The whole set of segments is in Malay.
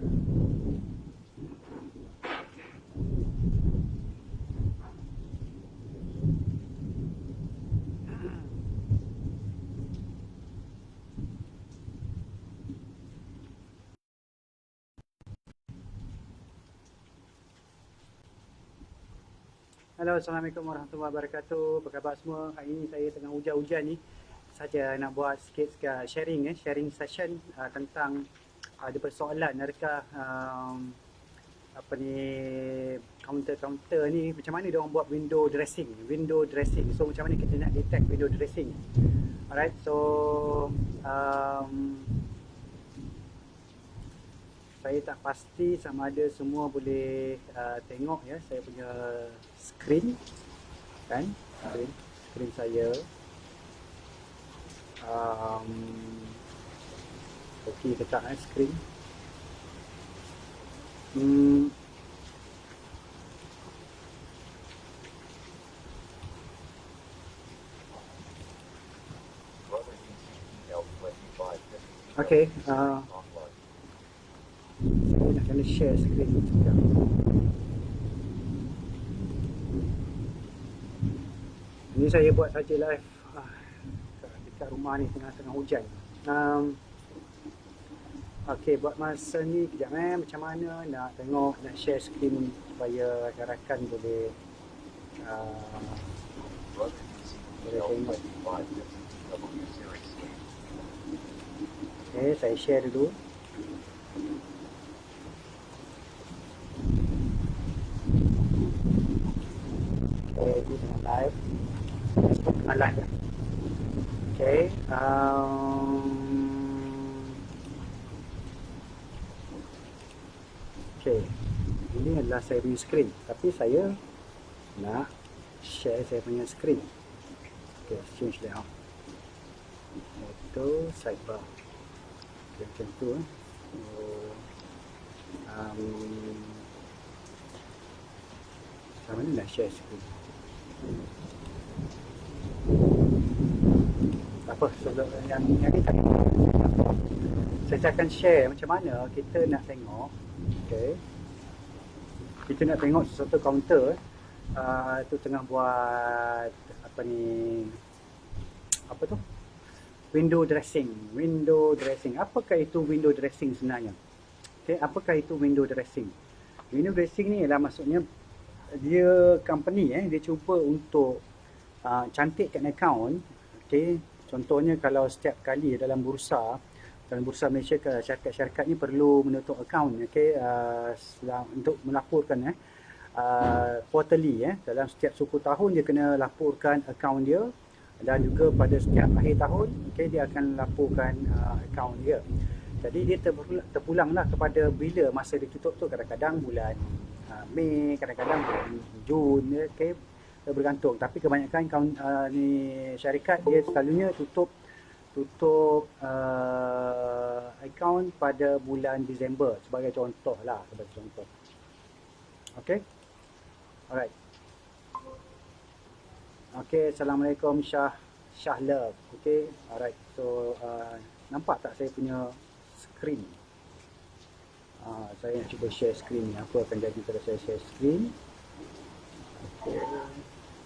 Halo, Assalamualaikum warahmatullahi wabarakatuh. Apa khabar semua? Hari ini saya tengah hujan-hujan ni. Saja nak buat sikit sharing session tentang ada persoalan adakah apa ni kaunter-kaunter ni macam mana dia orang buat window dressing. So macam mana kita nak detect window dressing? Alright, so saya tak pasti sama ada semua boleh tengok ya saya punya screen kan, screen saya. Okey ke tak screen? Okey, saya nak kena share screen sekejap. Ini saya buat saja live dekat rumah ni tengah-tengah hujan. Okey, buat masa ni kejap macam mana nak tengok, nak share screen supaya rakan-rakan boleh tengok. Okey, saya share dulu. Okey, ini tengah live. Tengah live. Okey, okey, ini adalah saya punya screen. Tapi saya nak share saya punya screen. Okey, change layout. Itu sidebar. Okey, macam tu. Macam mana nak share screen? Apa sebelum yang ni tak, saya akan share macam mana kita nak tengok. Okay, kita nak tengok sesuatu kaunter tu tengah buat apa ni, apa tu, window dressing. Apakah itu window dressing sebenarnya? Okay, apakah itu window dressing? Window dressing ni ialah maksudnya dia company dia cuba untuk cantikkan account. Okay, contohnya kalau setiap kali dalam bursa Malaysia, syarikat-syarikat ni perlu menutup akaun, okay, untuk melaporkan quarterly, dalam setiap suku tahun dia kena laporkan akaun dia, dan juga pada setiap akhir tahun, okay, dia akan laporkan akaun dia. Jadi dia terpulanglah kepada bila masa ditutup tu, kadang-kadang bulan Mei, kadang-kadang bulan Jun, okay, bergantung. Tapi kebanyakan ni syarikat dia selalunya tutup account pada bulan Disember sebagai contoh. Okay, alright. Okay, Assalamualaikum Shah Love. Okay, alright. So nampak tak saya punya screen? Saya nak cuba share screen ni. Apa akan jadi kalau saya share screen? Okay,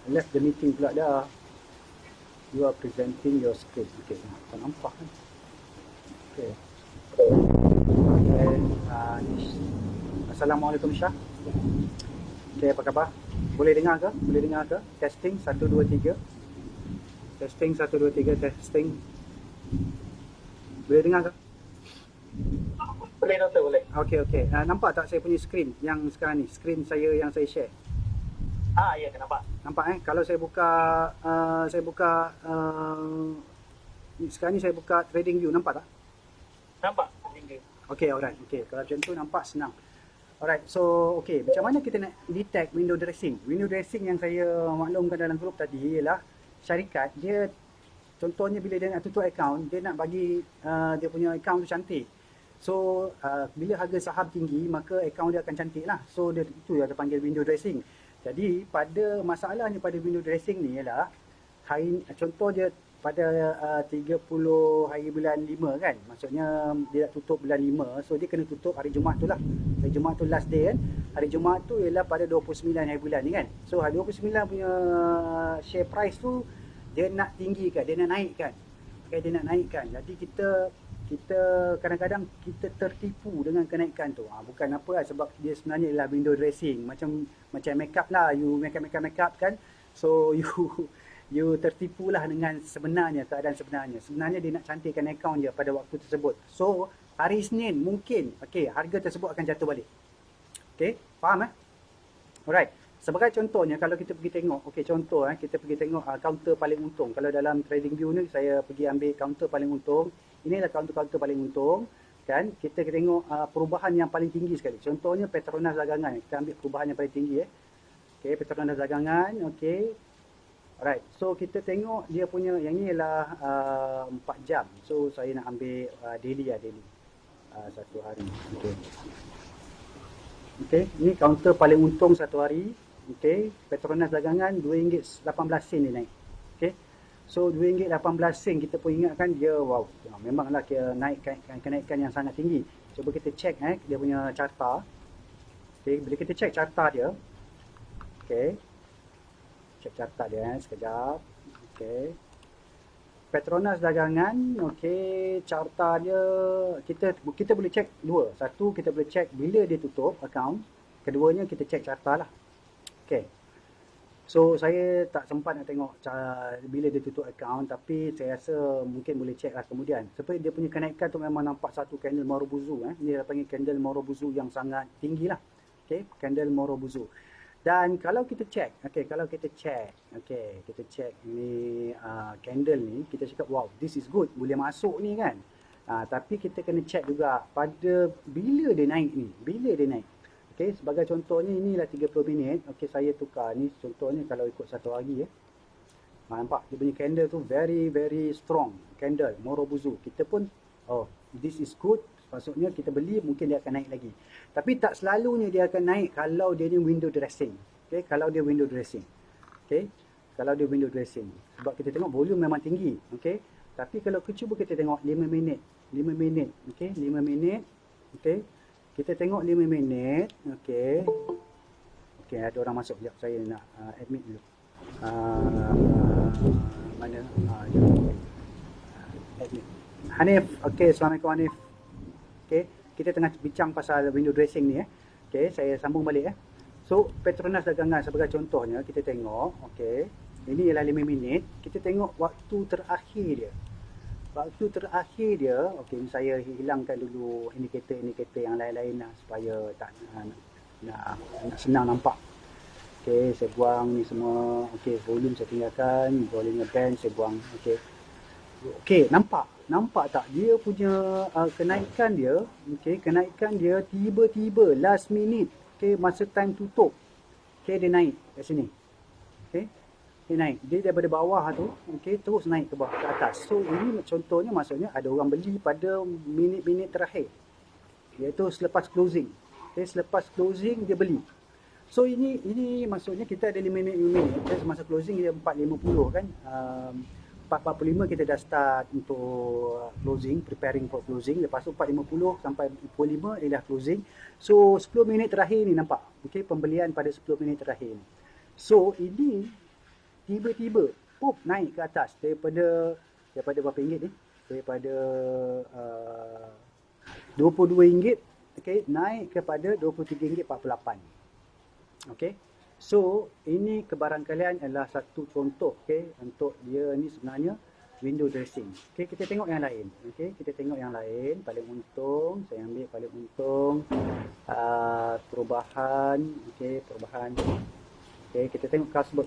left the meeting pula dah. You are presenting your screen. Okay, tak nampak kan? Okay. Assalamualaikum Syah. Okay, apa khabar? Boleh dengar ke? Testing 1 2 3. Testing 1 2 3, testing. Boleh dengar ke? Boleh Doktor, boleh. Okay. Nampak tak saya punya screen yang sekarang ni? Screen saya yang saya share. Ya, nampak. Nampak Kalau saya buka sekarang ni saya buka trading view, nampak tak? Nampak. Okay, alright. Okay, kalau macam tu nampak senang. Alright, so okay, macam mana kita nak detect window dressing? Window dressing yang saya maklumkan dalam grup tadi ialah syarikat dia, contohnya bila dia nak tutup account, dia nak bagi dia punya account tu cantik. So bila harga saham tinggi, maka account dia akan cantik lah. So itu yang dia panggil window dressing. Jadi pada masalahnya pada window dressing ni ialah contoh dia pada 30 hari bulan 5 kan. Maksudnya dia nak tutup bulan 5. So dia kena tutup hari Jumaat tu lah. Hari Jumaat tu last day kan. Hari Jumaat tu ialah pada 29 hari bulan ni kan. So hari 29 punya share price tu dia nak tinggi kan, dia nak naik kan. Okay, dia nak naikkan. Jadi kita kadang-kadang kita tertipu dengan kenaikan tu. Bukan apa lah, sebab dia sebenarnya ialah window dressing. Macam makeup lah, you makeup kan. So you tertipu lah dengan sebenarnya, keadaan sebenarnya. Sebenarnya dia nak cantikkan akaun dia pada waktu tersebut. So hari Isnin mungkin harga tersebut akan jatuh balik. Faham Alright. Sebagai contohnya, kalau kita pergi tengok, contoh kita pergi tengok counter paling untung. Kalau dalam trading view ni saya pergi ambil counter paling untung. Inilah counter paling untung kan. Kita tengok perubahan yang paling tinggi sekali. Contohnya Petronas Dagangan. Kita ambil perubahan yang paling tinggi Petronas Dagangan. Alright. So kita tengok dia punya yang ni ialah 4 jam. So saya nak ambil daily satu hari. Ni counter paling untung satu hari. Petronas Dagangan RM2.18 dia naik. So RM2.18 kita pun ingatkan dia wow, memanglah dia kenaikan yang sangat tinggi. Cuba kita check dia punya carta. Bila kita check carta dia. Check carta dia sekejap. Petronas Dagangan, carta dia kita boleh check dua. Satu, kita boleh check bila dia tutup akaun. Keduanya kita check carta lah. So saya tak sempat nak tengok bila dia tutup akaun, tapi saya rasa mungkin boleh check lah kemudian. Seperti dia punya kenaikan tu memang nampak satu candle Morobuzu. Dia panggil candle Morobuzu yang sangat tinggi lah. Candle Morobuzu. Dan kalau kita check, kita check ni candle ni, kita cakap wow, this is good, boleh masuk ni kan. Tapi kita kena check juga pada bila dia naik ni, sebagai contohnya inilah 30 minit. Saya tukar ni contohnya kalau ikut satu hari nampak dia punya candle tu very very strong candle Morobuzu. Kita pun this is good, maksudnya kita beli, mungkin dia akan naik lagi. Tapi tak selalunya dia akan naik kalau dia ni window dressing. Kalau dia window dressing. Sebab kita tengok volume memang tinggi. Tapi kalau cuba kita tengok 5 minit. 5 minit. Kita tengok 5 minit. Ada orang masuk. Sekejap, saya nak admit dulu. Mana? Admit. Hanif. Assalamualaikum Hanif. Kita tengah bincang pasal window dressing ni. Saya sambung balik. So, Petronas Dagangan sebagai contohnya, kita tengok. Ini ialah 5 minit. Kita tengok waktu terakhir dia. Ni saya hilangkan dulu indikator yang lain-lain lah, supaya tak nak senang nampak. Saya buang ni semua. Volume saya tinggalkan, volume band saya buang. Nampak tak dia punya kenaikan dia tiba-tiba last minute. Masa time tutup. Dia naik kat sini. Dia naik. Dia daripada bawah tu, terus naik ke bawah, ke atas. So ini contohnya, maksudnya ada orang beli pada minit-minit terakhir, iaitu selepas closing. Selepas closing dia beli. So ini maksudnya kita ada 5 minit. Masa closing dia 4.50 kan. 4.45 kita dah start untuk closing, preparing for closing. Lepas tu 4.50 sampai pukul 5 dia dah closing. So 10 minit terakhir ni nampak. Pembelian pada 10 minit terakhir ni. So ini tiba-tiba naik ke atas daripada berapa ringgit ni? Daripada RM22, naik kepada RM23.48. So ini kebarangkalian adalah satu contoh untuk dia ni sebenarnya window dressing. Kita tengok yang lain. Kita tengok yang lain. Paling untung, saya ambil paling untung. Perubahan. Kita tengok Carlsberg.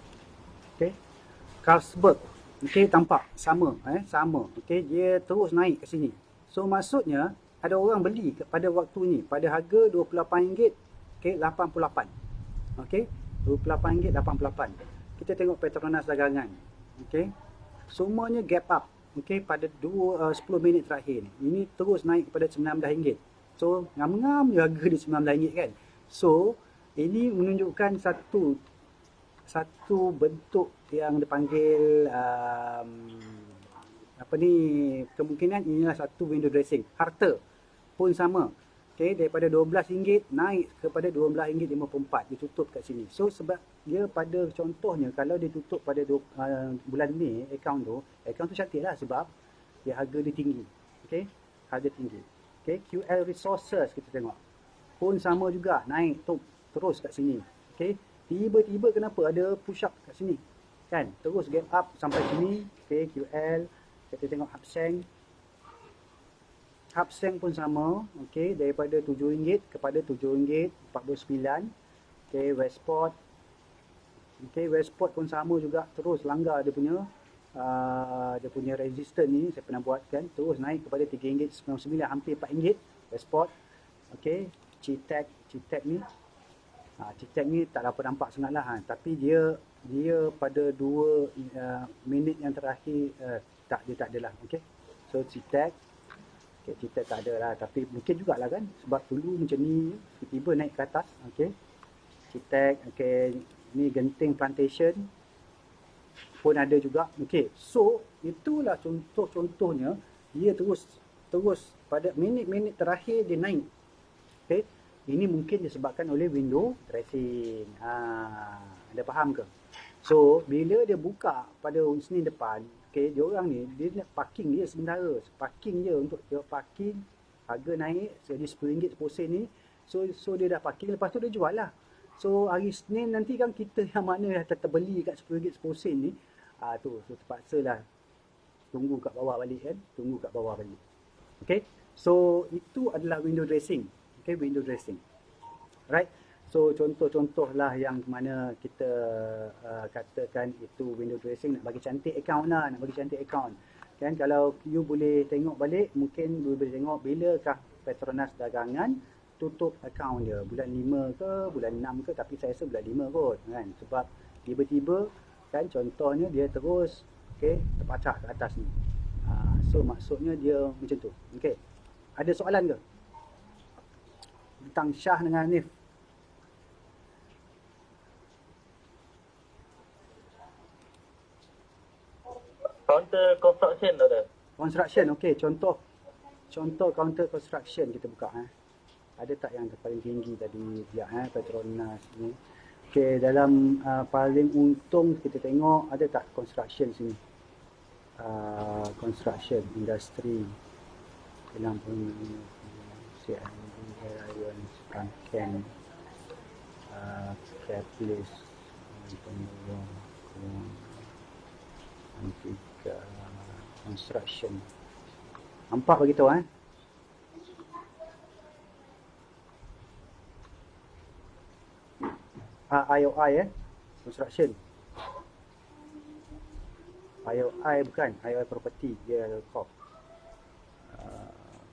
Carlsberg. Tampak sama. Dia terus naik ke sini. So maksudnya ada orang beli pada waktu ni pada harga RM28.88. RM28.88. Kita tengok Petronas Dagangan. Semuanya gap up. Pada 10 minit terakhir ni. Ini terus naik kepada RM19. So ngam-ngam je harga dia RM19 kan. So ini menunjukkan satu bentuk yang dipanggil apa ni, kemungkinan inilah satu window dressing. Harta pun sama. Okey, daripada RM12 naik kepada RM12.54 ditutup kat sini. So sebab dia pada contohnya kalau dia tutup pada bulan Mei akaun tu cantik lah sebab dia harga dia tinggi. Okey, harga tinggi. Okey, QL Resources kita tengok pun sama juga naik terus kat sini. Okey, tiba-tiba kenapa ada push up kat sini kan, terus gap up sampai sini. Okey, QL kita tengok Hapseng pun sama. Okey, daripada RM7 kepada RM7.49. Okey, Westport. Okey, Westport pun sama juga, terus langgar dia punya resistance ni, saya pernah buat kan, terus naik kepada RM3.99, hampir RM4 Westport. Okey, Citec ni Citec ni tak apa nampak sangat lah, tapi dia pada 2 minit yang terakhir dia tak adalah. Okey, so Citec tak ada lah, tapi mungkin jugalah kan, sebab dulu macam ni tiba-tiba naik ke atas. Okey, Citec. Okey, ni Genting Plantation pun ada juga. Okey, so itulah contohnya dia terus pada minit-minit terakhir dia naik. Okey, ini mungkin disebabkan oleh window dressing. Anda faham ke? So bila dia buka pada Isnin depan, okey, dia orang ni dia nak parking dia sementara. Parking je untuk dia parking, harga naik jadi RM10 seposen ni. So dia dah parking, lepas tu dia jual lah. So hari Isnin nanti kan kita yang mana dah terbeli kat RM10 seposen ni, so terpaksa lah tunggu kat bawah balik kan, okey, so itu adalah window dressing. Okey, window dressing, right? So contoh-contoh lah yang mana kita katakan itu window dressing, nak bagi cantik akaun lah, kan. Kalau you boleh tengok balik, mungkin you boleh tengok bilakah Petronas Dagangan tutup akaun dia, bulan 5 ke bulan 6 ke, tapi saya rasa bulan 5 kot kan, sebab tiba-tiba kan, contohnya dia terus terpacah ke atas ni. So maksudnya dia macam tu. Okey, ada soalan ke tentang Syah dengan Hanif? Counter construction tu ada. Construction, okey, contoh counter construction kita buka. Ada tak yang paling tinggi tadi dia Petronas ni? Okey, dalam paling untung kita tengok ada tak construction sini? Construction industry, Lampung, CIMB, Iron, Franken, Catalyst, Antika, construction. Nampak begitu IOI construction. IOI bukan, IOI property, dia ada corp.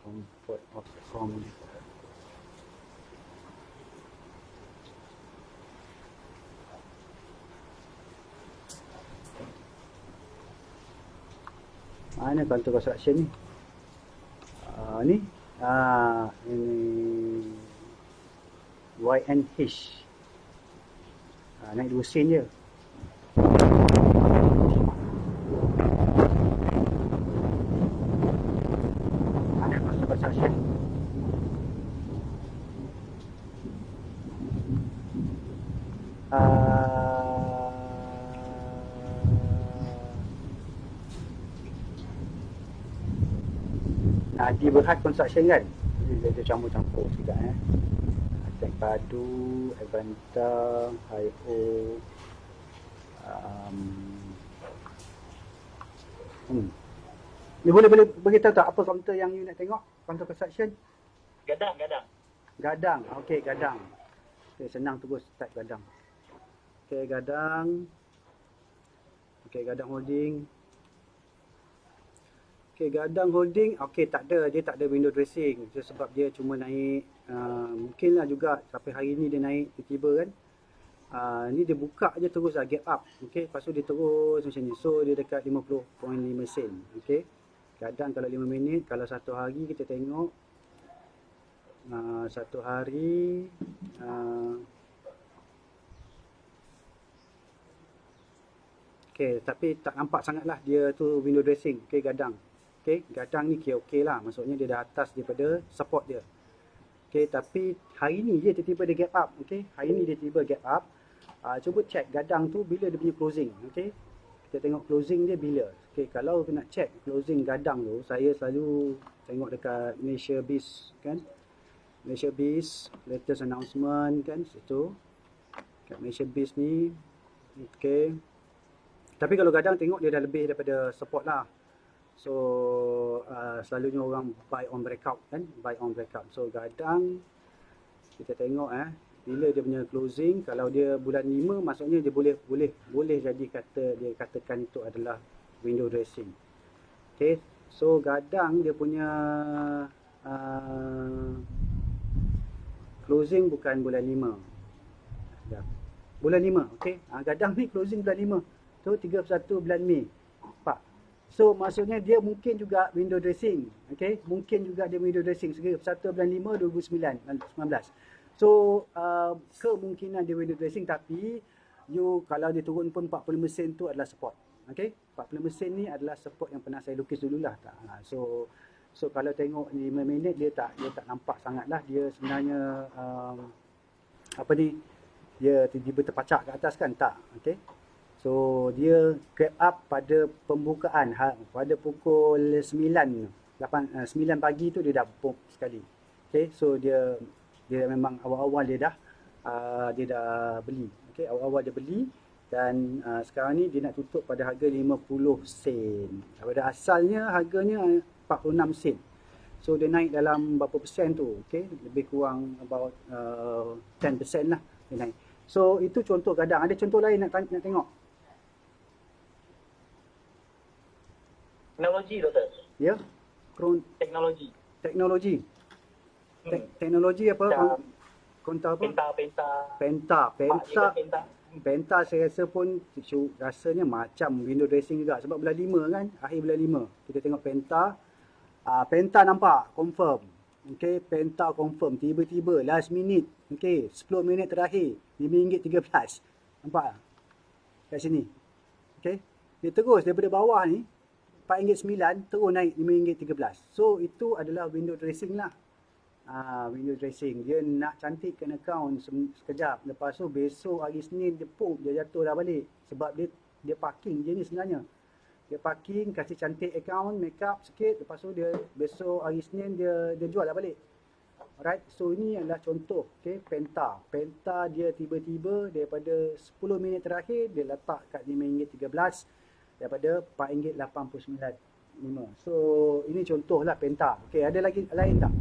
Comfort of mana counter construction ni? Ni ini YNH. Naik 2 sen je. Ada counter construction. Di Berhad Construction kan, dia campur-campur juga Tank Padu, Avanta, IO. Ni boleh beritahu tak apa kaunter yang you nak tengok? Counter construction? Gadang. Okey, Gadang. Okey, senang terus type Gadang. Okey, Gadang. Okey, Gadang Holding. Okey, Gadang Holding, okey, dia tak ada window dressing. Sebab dia cuma naik, mungkinlah juga sampai hari ni dia naik tiba-tiba kan. Ni dia buka je terus gap up. Okey, lepas tu dia terus macam ni. So dia dekat 50.5 sen. Okey. Gadang kalau 5 minit, kalau satu hari kita tengok satu hari Okey, tapi tak nampak sangatlah dia tu window dressing. Okey, gadang. Okey, gadang ni okey lah. Maksudnya dia dah atas daripada support dia. Okey, tapi hari ni je tiba-tiba dia gap up. Okey, hari ni dia tiba gap up. Cuba check gadang tu bila dia punya closing. Okey, kita tengok closing dia bila. Okey, kalau nak check closing gadang tu, saya selalu tengok dekat Malaysia Biz kan. Malaysia Biz, latest announcement kan, situ. Kat Malaysia Biz ni. Okey. Tapi kalau gadang tengok dia dah lebih daripada support lah. So selalunya orang buy on breakout kan, buy on breakout. So gadang kita tengok bila dia punya closing, kalau dia bulan 5 maksudnya dia boleh jadi dia katakan itu adalah window dressing. Okay, so gadang dia punya closing bukan bulan 5. Dah. Bulan 5, okey. Gadang ni closing bulan 5. So 31 bulan Mei. Nampak? So maksudnya dia mungkin juga window dressing. Okey, mungkin juga dia window dressing 1 bulan 5 2019. So kemungkinan dia window dressing, tapi kalau dia turun pun 40 sen tu adalah support. Okey, 40 sen ni adalah support yang pernah saya lukis dululah. So kalau tengok 5 minit dia tak nampak sangatlah dia sebenarnya dia tiba-tiba terpacak ke atas kan, tak. Okey, so dia grab up pada pembukaan pada pukul 9 pagi tu dia dah pump sekali. Okey, so dia memang awal-awal dia dah beli. Okey, awal-awal dia beli dan sekarang ni dia nak tutup pada harga 50 sen. Pada asalnya harganya 46 sen. So dia naik dalam berapa persen tu? Okey, lebih kurang about 10% lah dia naik. So itu contoh gadang. Ada contoh lain nak tengok? Teknologi, doktor. Ya. Teknologi. Teknologi. Teknologi apa? Konta apa? Penta. Penta saya rasa pun rasanya macam window dressing juga sebab bulan 5 kan, akhir bulan 5. Kita tengok Penta. Penta nampak confirm. Okey, Penta confirm tiba-tiba last minute. Okey, 10 minit terakhir RM5.13. Nampak tak? Kat sini. Okey. Dia terus daripada bawah ni RM4.9 terus naik RM5.13. So itu adalah window dressing lah. Window dressing. Dia nak cantikkan account sekejap. Lepas tu besok hari Senin dia pump, dia jatuh dah balik. Sebab dia parking je ni sebenarnya. Dia parking, kasih cantik account, make up sikit. Lepas tu dia besok hari Senin dia jual dah balik. Alright, so ini adalah contoh. Okay, Penta. Penta dia tiba-tiba daripada 10 minit terakhir dia letak kat RM5.13 daripada RM4.89. So ini contoh lah Penta. Okay, ada lagi lain tak?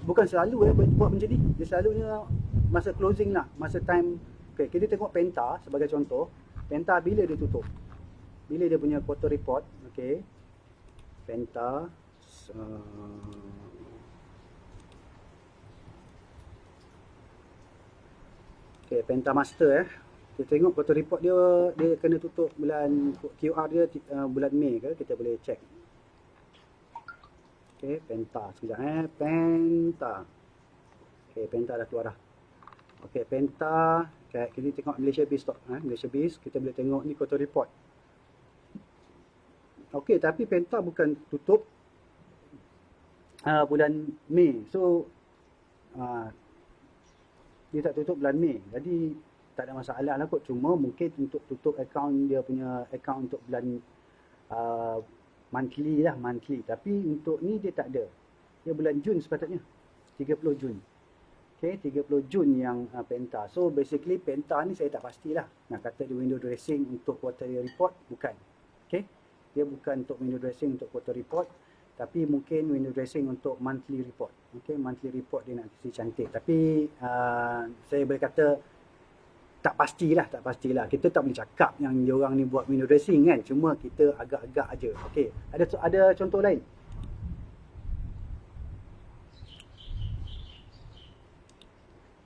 Bukan selalu buat macam ni. Dia selalunya masa closing lah, masa time. Okay, kita tengok Penta sebagai contoh. Penta bila dia tutup? Bila dia punya quarter report? Okay, Penta. Okay, Penta Master Kita tengok quarter report dia kena tutup bulan QR dia bulan Mei ke? Kita boleh check. Okay, Penta sekejap Penta. Okay, Penta dah keluar dah. Okay, Penta. Okay, kita tengok Malaysia Biz Malaysia Biz, kita boleh tengok ni quarter report. Okay, tapi Penta bukan tutup bulan Mei. So dia tak tutup bulan Mei. Jadi tak ada masalah lah kot. Cuma mungkin untuk tutup account dia punya account untuk bulan monthly. Tapi untuk ni dia tak ada. Dia bulan Jun sepatutnya. 30 Jun. Okay, 30 Jun yang Penta. So basically Penta ni saya tak pastilah. Nak kata dia window dressing untuk quarterly report, bukan. Okay, dia bukan untuk window dressing untuk quarter report, tapi mungkin window dressing untuk monthly report. Okay, monthly report dia nak kasi cantik. Tapi saya boleh kata tak pastilah. Kita tak boleh cakap yang diorang ni buat window dressing kan. Cuma kita agak-agak aja. Okay, ada contoh lain?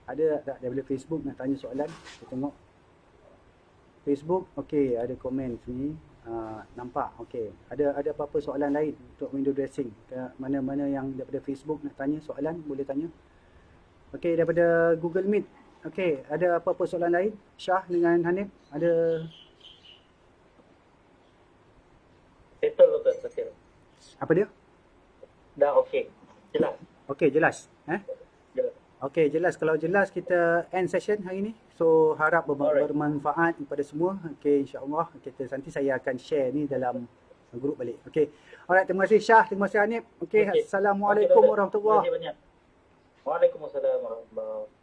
Ada tak daripada Facebook nak tanya soalan? Kita tengok Facebook. Okey, ada komen sini. Nampak. Okey. Ada apa-apa soalan lain untuk window dressing? Mana-mana yang daripada Facebook nak tanya soalan, boleh tanya. Okey, daripada Google Meet. Okey, ada apa-apa soalan lain? Syah dengan Hanif, ada Settle Ustaz, settle. apa dia? Dah okey. Jelas. Okey, jelas. Jelas. Okey, jelas. Kalau jelas kita end session hari ni. So harap Alright. bermanfaat kepada semua. Okey, insya-Allah kita nanti saya akan share ni dalam grup balik. Okey. Alright, terima kasih Syah, terima kasih Hanif. Okey, Okey. Assalamualaikum Okey, Ustaz. warahmatullahi Terima kasih banyak. Waalaikumsalam warahmatullahi wabarakatuh.